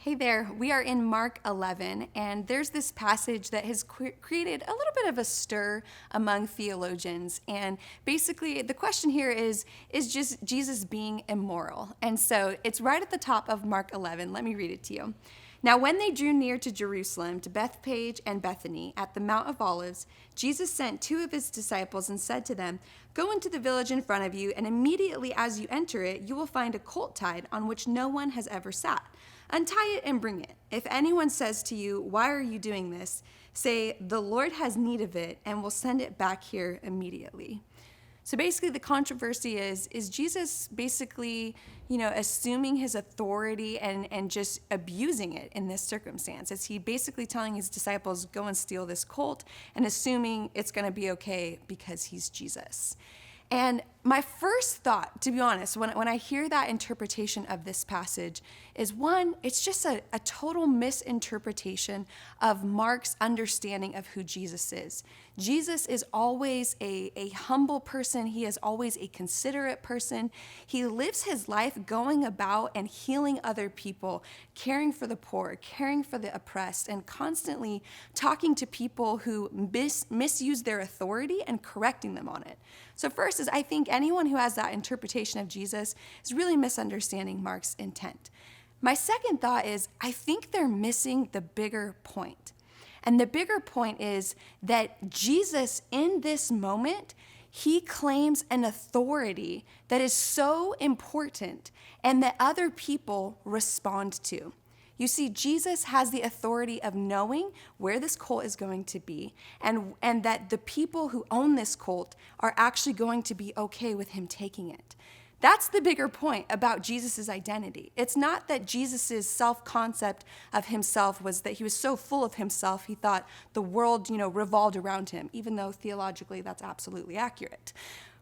Hey there, we are in Mark 11, and there's this passage that has created a little bit of a stir among theologians. And basically, the question here is just Jesus being immoral? And so it's right at the top of Mark 11. Let me read it to you. Now, when they drew near to Jerusalem, to Bethphage and Bethany, at the Mount of Olives, Jesus sent two of his disciples and said to them, "Go into the village in front of you, and immediately as you enter it, you will find a colt tied on which no one has ever sat. Untie it and bring it. If anyone says to you, 'Why are you doing this?' say, 'The Lord has need of it, and will send it back here immediately.'" So basically the controversy is Jesus basically, assuming his authority and just abusing it in this circumstance? Is he basically telling his disciples, go and steal this colt, and assuming it's going to be okay because he's Jesus? And my first thought, to be honest, when I hear that interpretation of this passage is one, it's just a total misinterpretation of Mark's understanding of who Jesus is. Jesus is always a humble person. He is always a considerate person. He lives his life going about and healing other people, caring for the poor, caring for the oppressed, and constantly talking to people who misuse their authority and correcting them on it. So first is, I think anyone who has that interpretation of Jesus is really misunderstanding Mark's intent. My second thought is, I think they're missing the bigger point. And the bigger point is that Jesus, in this moment, he claims an authority that is so important and that other people respond to. You see, Jesus has the authority of knowing where this colt is going to be, and that the people who own this colt are actually going to be okay with him taking it. That's the bigger point about Jesus' identity. It's not that Jesus' self-concept of himself was that he was so full of himself, he thought the world, revolved around him, even though theologically that's absolutely accurate.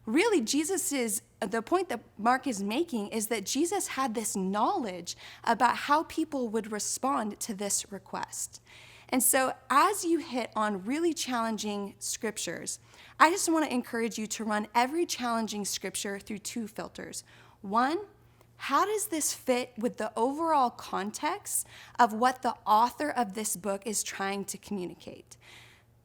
Really, the point that Mark is making is that Jesus had this knowledge about how people would respond to this request. And so as you hit on really challenging scriptures, I just want to encourage you to run every challenging scripture through two filters. One, how does this fit with the overall context of what the author of this book is trying to communicate?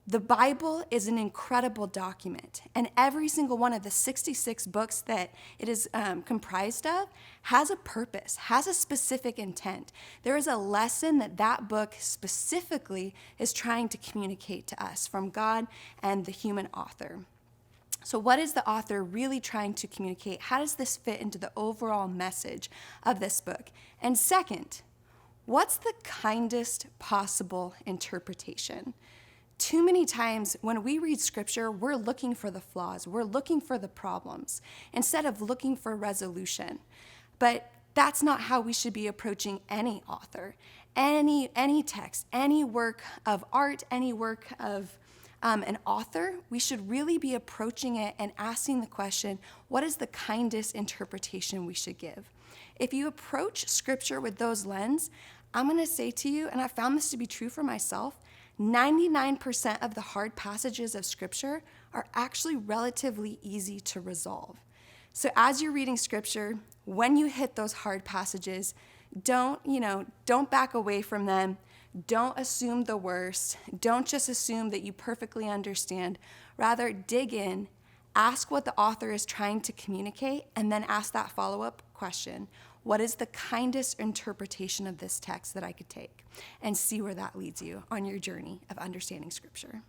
The Bible is an incredible document, and every single one of the 66 books that it is comprised of has a purpose, has a specific intent. There is a lesson that book specifically is trying to communicate to us from God and the human author. So what is the author really trying to communicate? How does this fit into the overall message of this book? And second, what's the kindest possible interpretation? Too many times when we read scripture, we're looking for the flaws, we're looking for the problems, instead of looking for resolution. But that's not how we should be approaching any author, any text, any work of art, any work of an author. We should really be approaching it and asking the question, what is the kindest interpretation we should give? If you approach scripture with those lens, I'm going to say to you, and I found this to be true for myself, 99% of the hard passages of scripture are actually relatively easy to resolve. So as you're reading scripture, when you hit those hard passages, don't back away from them. Don't assume the worst. Don't just assume that you perfectly understand. Rather, dig in, ask what the author is trying to communicate, and then ask that follow-up question. What is the kindest interpretation of this text that I could take? And see where that leads you on your journey of understanding Scripture.